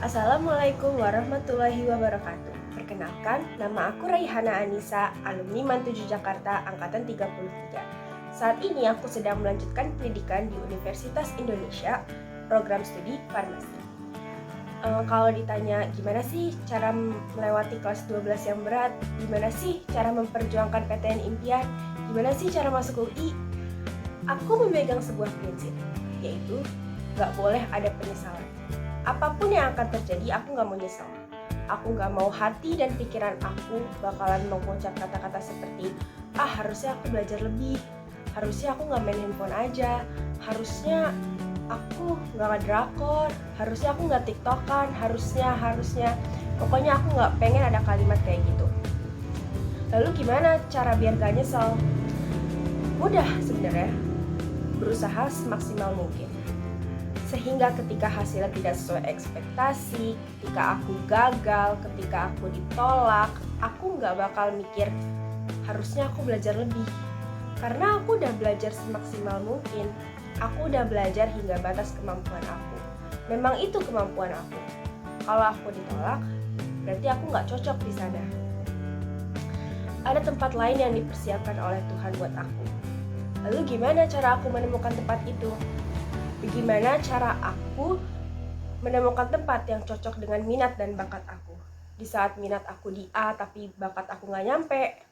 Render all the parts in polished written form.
Assalamualaikum warahmatullahi wabarakatuh. Perkenalkan, nama aku Raihana Anissa, alumni MAN 7 Jakarta angkatan 33. Saat ini aku sedang melanjutkan pendidikan di Universitas Indonesia, program studi farmasi. Kalau ditanya gimana sih cara melewati kelas 12 yang berat, gimana sih cara memperjuangkan PTN impian, gimana sih cara masuk UI, aku memegang sebuah prinsip, yaitu gak boleh ada penyesalan. Apapun yang akan terjadi, aku gak mau nyesel. Aku gak mau hati dan pikiran aku bakalan mengucap kata-kata seperti harusnya aku belajar lebih, harusnya aku gak main handphone aja, harusnya aku gak drakor, harusnya aku gak tiktokan, harusnya pokoknya aku gak pengen ada kalimat kayak gitu. Lalu gimana cara biar gak nyesel? Mudah sebenarnya, berusaha semaksimal mungkin. Sehingga ketika hasilnya tidak sesuai ekspektasi, ketika aku gagal, ketika aku ditolak, aku gak bakal mikir harusnya aku belajar lebih. Karena aku udah belajar semaksimal mungkin, aku udah belajar hingga batas kemampuan aku. Memang itu kemampuan aku. Kalau aku ditolak, berarti aku gak cocok di sana. Ada tempat lain yang dipersiapkan oleh Tuhan buat aku. Lalu gimana cara aku menemukan tempat itu? Bagaimana cara aku menemukan tempat yang cocok dengan minat dan bakat aku? Di saat minat aku di A tapi bakat aku gak nyampe,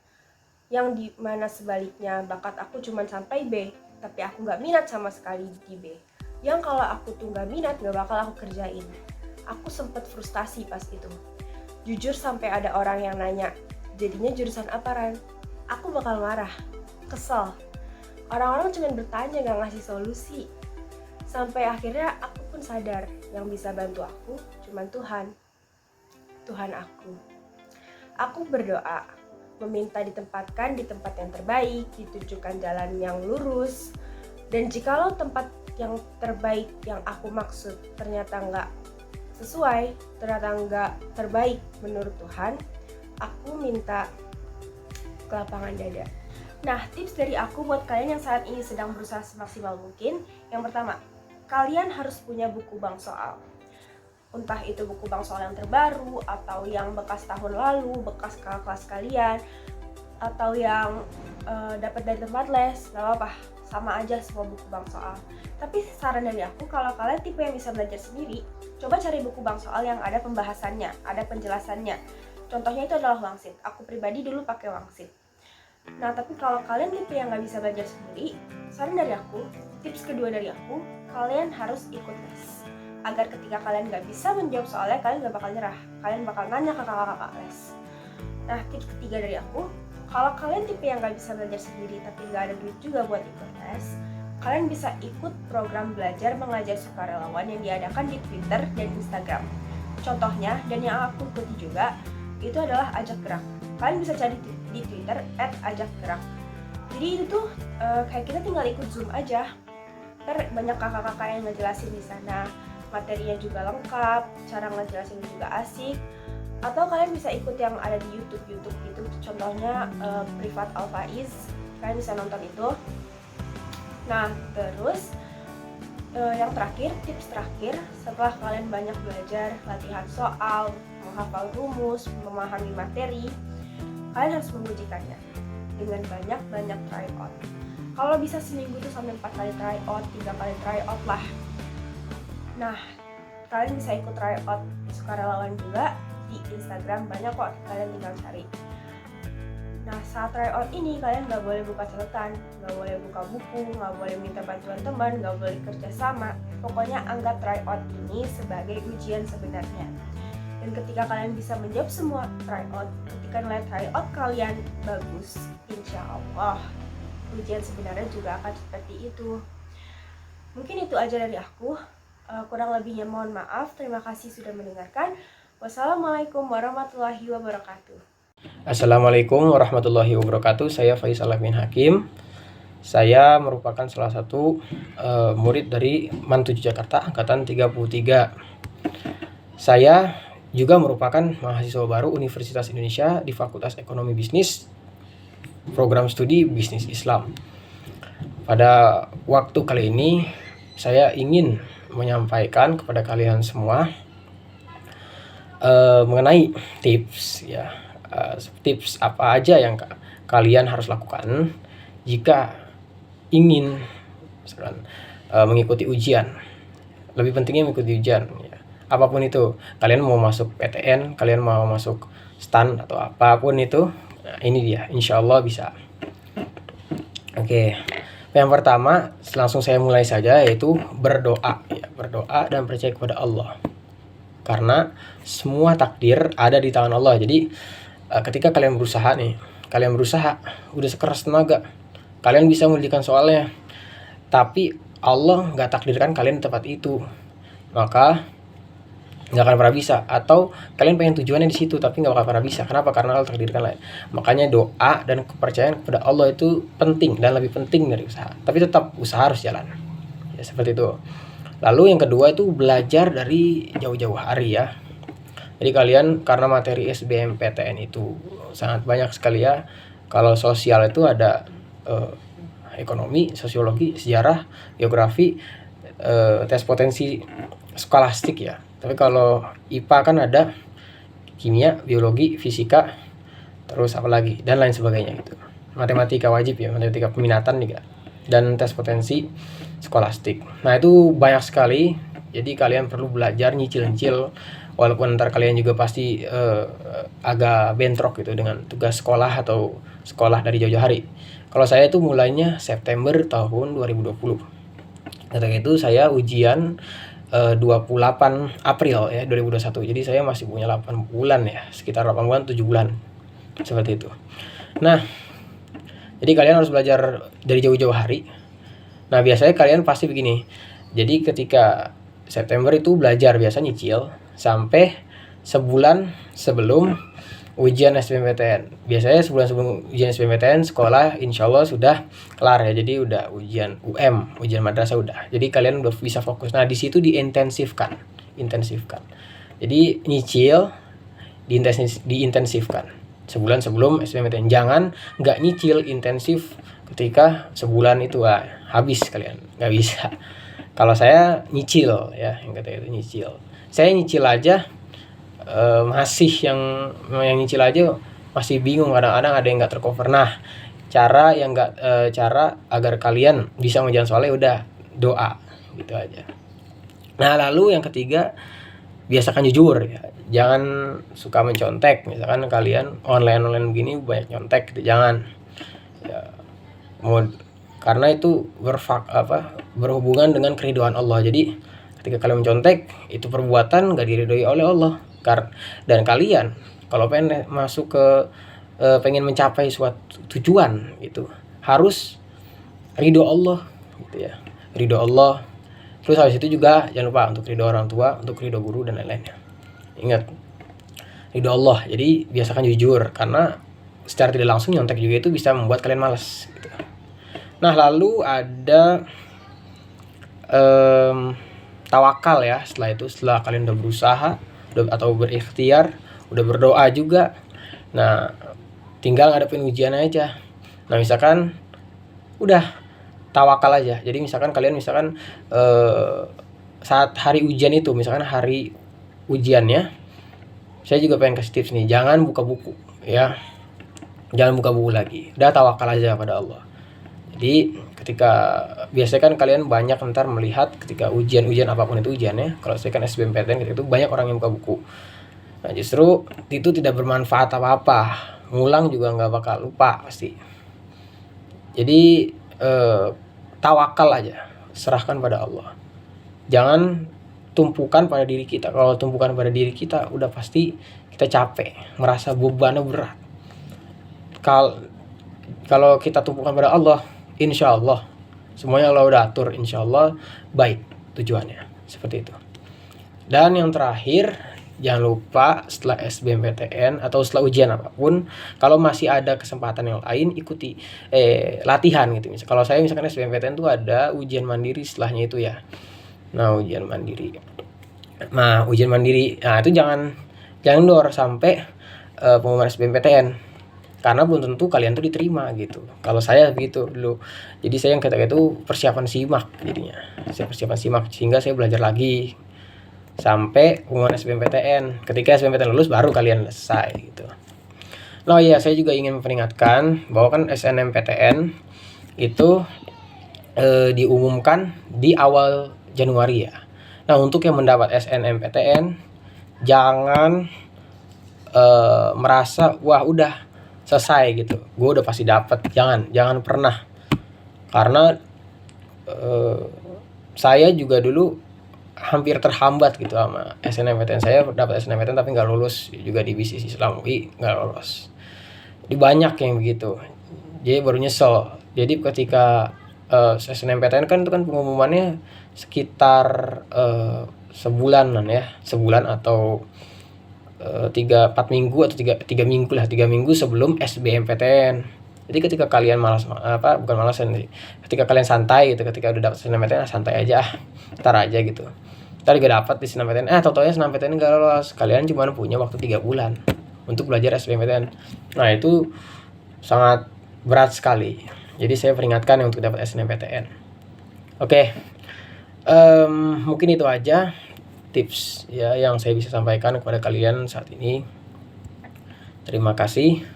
yang di mana sebaliknya bakat aku cuma sampai B tapi aku gak minat sama sekali di B. Yang kalau aku tuh gak minat gak bakal aku kerjain. Aku sempet frustasi pas itu. Jujur sampai ada orang yang nanya, jadinya jurusan apa Ran? Aku bakal marah, kesel. Orang-orang cuma bertanya gak ngasih solusi. Sampai akhirnya aku pun sadar yang bisa bantu aku cuma Tuhan aku. Aku berdoa, meminta ditempatkan di tempat yang terbaik, ditunjukkan jalan yang lurus. Dan jikalau tempat yang terbaik yang aku maksud ternyata nggak sesuai, ternyata nggak terbaik menurut Tuhan, aku minta kelapangan dada. Nah, tips dari aku buat kalian yang saat ini sedang berusaha semaksimal mungkin, yang pertama, kalian harus punya buku bank soal. Entah itu buku bank soal yang terbaru, atau yang bekas tahun lalu, bekas kelas kalian, atau yang dapat dari tempat les, gak apa-apa, sama aja semua buku bank soal. Tapi saran dari aku, kalau kalian tipe yang bisa belajar sendiri, coba cari buku bank soal yang ada pembahasannya, ada penjelasannya. Contohnya itu adalah Wangsit. Aku pribadi dulu pakai Wangsit. Nah, tapi kalau kalian tipe yang gak bisa belajar sendiri, saran dari aku, tips kedua dari aku, kalian harus ikut les. Agar ketika kalian gak bisa menjawab soalnya, kalian gak bakal nyerah. Kalian bakal nanya ke kakak-kakak les. Nah, tips ketiga dari aku, kalau kalian tipe yang gak bisa belajar sendiri tapi gak ada duit juga buat ikut les, kalian bisa ikut program belajar mengajar sukarelawan yang diadakan di Twitter dan Instagram. Contohnya, dan yang aku ikuti juga, itu adalah Ajak Gerak. Kalian bisa cari di Twitter @ajakgerak. Jadi itu tuh kayak kita tinggal ikut Zoom aja. Ntar banyak kakak-kakak yang ngejelasin di sana, materinya juga lengkap, cara ngejelasin juga asik. Atau kalian bisa ikut yang ada di YouTube gitu. Contohnya Privat Alfaiz, kalian bisa nonton itu. Nah, terus yang terakhir, tips terakhir, setelah kalian banyak belajar, latihan soal, menghafal rumus, memahami materi, kalian harus mengujikannya dengan banyak try out. Kalau bisa seminggu tuh sampai 4 kali try out, 3 kali try out lah. Nah, kalian bisa ikut try out sukarelawan juga di Instagram, banyak kok, kalian tinggal cari. Nah, saat try out ini kalian gak boleh buka catatan, gak boleh buka buku, gak boleh minta bantuan teman, gak boleh kerja sama. Pokoknya anggap try out ini sebagai ujian sebenarnya. Dan ketika kalian bisa menjawab semua tryout, ketika nilai tryout kalian bagus, insya Allah ujian sebenarnya juga akan seperti itu. Mungkin itu aja dari aku. Kurang lebihnya mohon maaf. Terima kasih sudah mendengarkan. Wassalamualaikum warahmatullahi wabarakatuh. Assalamualaikum warahmatullahi wabarakatuh. Saya Faisal Amin Hakim. Saya merupakan salah satu murid dari MAN 7 Jakarta angkatan 33. Saya juga merupakan mahasiswa baru Universitas Indonesia di Fakultas Ekonomi Bisnis, program studi Bisnis Islam. Pada waktu kali ini saya ingin menyampaikan kepada kalian semua mengenai tips ya, tips apa aja yang kalian harus lakukan jika ingin misalkan mengikuti ujian. Lebih pentingnya mengikuti ujian ya. Apapun itu, kalian mau masuk PTN, kalian mau masuk STAN atau apapun itu, nah ini dia, insya Allah bisa. Oke, yang pertama langsung saya mulai saja, yaitu berdoa ya, berdoa dan percaya kepada Allah. Karena semua takdir ada di tangan Allah. Jadi ketika kalian berusaha nih, udah sekeras tenaga, kalian bisa mengerjakan soalnya, tapi Allah nggak takdirkan kalian di tempat itu, maka nggak akan pernah bisa. Atau kalian pengen tujuannya di situ tapi nggak bakal pernah bisa. Kenapa? Karena Allah takdirkan lain. Makanya doa dan kepercayaan kepada Allah itu penting dan lebih penting dari usaha. Tapi tetap usaha harus jalan. Ya seperti itu. Lalu yang kedua itu belajar dari jauh-jauh hari ya. Jadi kalian, karena materi SBMPTN itu sangat banyak sekali ya. Kalau sosial itu ada ekonomi, sosiologi, sejarah, geografi, tes potensi skolastik ya. Tapi kalau IPA kan ada kimia, biologi, fisika, terus apa lagi dan lain sebagainya gitu. Matematika wajib ya, matematika peminatan juga, dan tes potensi skolastik. Nah itu banyak sekali. Jadi kalian perlu belajar nyicil-nyicil, walaupun ntar kalian juga pasti agak bentrok gitu dengan tugas sekolah atau sekolah dari jauh-jauh hari. Kalau saya itu mulainya September tahun 2020. Ketika itu saya ujian 28 April ya 2021. Jadi saya masih punya 8 bulan ya, sekitar 8 bulan 7 bulan. Seperti itu. Nah, jadi kalian harus belajar dari jauh-jauh hari. Nah, biasanya kalian pasti begini. Jadi ketika September itu belajar biasa nyicil sampai sebulan sebelum ujian SBMPTN. Biasanya sebulan sebelum ujian SBMPTN sekolah insya Allah sudah kelar ya. Jadi udah ujian ujian madrasah udah. Jadi kalian udah bisa fokus. Nah di situ diintensifkan. Jadi nyicil diintensifkan sebulan sebelum SBMPTN. Jangan nggak nyicil intensif ketika sebulan itu habis kalian, nggak bisa. Kalau saya nyicil ya, yang kata itu nyicil. Saya nyicil aja. Masih yang nyicil aja masih bingung, kadang-kadang ada yang nggak tercover. Nah cara agar kalian bisa menjalan soalnya udah doa gitu aja. Nah lalu yang ketiga, biasakan jujur ya, jangan suka mencontek. Misalkan kalian online begini banyak nyontek gitu, jangan ya, karena itu berhubungan dengan keridhaan Allah. Jadi ketika kalian mencontek, itu perbuatan gak diridhoi oleh Allah. Dan kalian kalau pengen masuk ke pengen mencapai suatu tujuan gitu, harus ridho Allah gitu ya, ridho Allah. Terus habis itu juga jangan lupa untuk ridho orang tua, untuk ridho guru dan lain-lainnya. Ingat, ridho Allah. Jadi biasakan jujur, karena secara tidak langsung nyontek juga itu bisa membuat kalian malas gitu. Nah lalu ada tawakal ya. Setelah kalian udah berusaha atau berikhtiar, udah berdoa juga, nah tinggal ngadepin ujian aja. Nah misalkan udah tawakal aja. Jadi misalkan kalian saat hari ujian itu, misalkan hari ujiannya, saya juga pengen kasih tips nih, jangan buka buku ya, jangan buka buku lagi, udah tawakal aja pada Allah. Jadi biasanya kan kalian banyak ntar melihat ketika ujian apapun itu ujiannya, kalau saya kan SBMPTN gitu, itu banyak orang yang buka buku. Nah justru itu tidak bermanfaat apa-apa, ngulang juga nggak bakal lupa pasti. Jadi tawakal aja, serahkan pada Allah, jangan tumpukan pada diri kita. Kalau tumpukan pada diri kita, udah pasti kita capek, merasa bebannya berat. Kalau kita tumpukan pada Allah, insya Allah semuanya Allah udah atur, insya Allah baik tujuannya, seperti itu. Dan yang terakhir, jangan lupa setelah SBMPTN atau setelah ujian apapun, kalau masih ada kesempatan yang lain, ikuti latihan gitu. Kalau saya misalkan SBMPTN tuh ada ujian mandiri setelahnya itu ya. Nah ujian mandiri, itu jangan dor sampai pengumuman SBMPTN, karena belum tentu kalian tuh diterima gitu. Kalau saya begitu dulu. Jadi saya yang kata itu persiapan simak jadinya. Saya persiapan simak sehingga saya belajar lagi sampai pengumuman SBMPTN. Ketika SBMPTN lulus baru kalian selesai gitu. Nah iya, saya juga ingin memperingatkan bahwa kan SNMPTN itu diumumkan di awal Januari ya. Nah untuk yang mendapat SNMPTN jangan merasa wah udah selesai gitu, gue udah pasti dapat. Jangan pernah, karena saya juga dulu hampir terhambat gitu sama SNMPTN. Saya dapat SNMPTN tapi nggak lulus, juga di bisnis Islam UI nggak lolos. Di banyak yang begitu, jadi baru nyesel. Jadi ketika SNMPTN kan itu kan pengumumannya sekitar sebulan atau 3-4 minggu atau 3 minggu lah, 3 minggu sebelum SBMPTN. Jadi ketika kalian ketika kalian santai gitu, ketika udah dapat SNMPTN santai aja, ntar aja gitu. Ntar juga dapat di SNMPTN, tau-taunya SNMPTN nggak lolos. Kalian cuma punya waktu 3 bulan untuk belajar SBMPTN. Nah itu sangat berat sekali. Jadi saya peringatkan untuk dapat SNMPTN. Oke, mungkin itu aja tips ya yang saya bisa sampaikan kepada kalian saat ini. Terima kasih.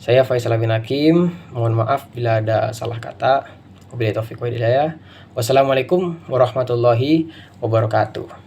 Saya Faisal bin Hakim. Mohon maaf bila ada salah kata. Wabillahi taufiq wal hidayah. Wassalamualaikum warahmatullahi wabarakatuh.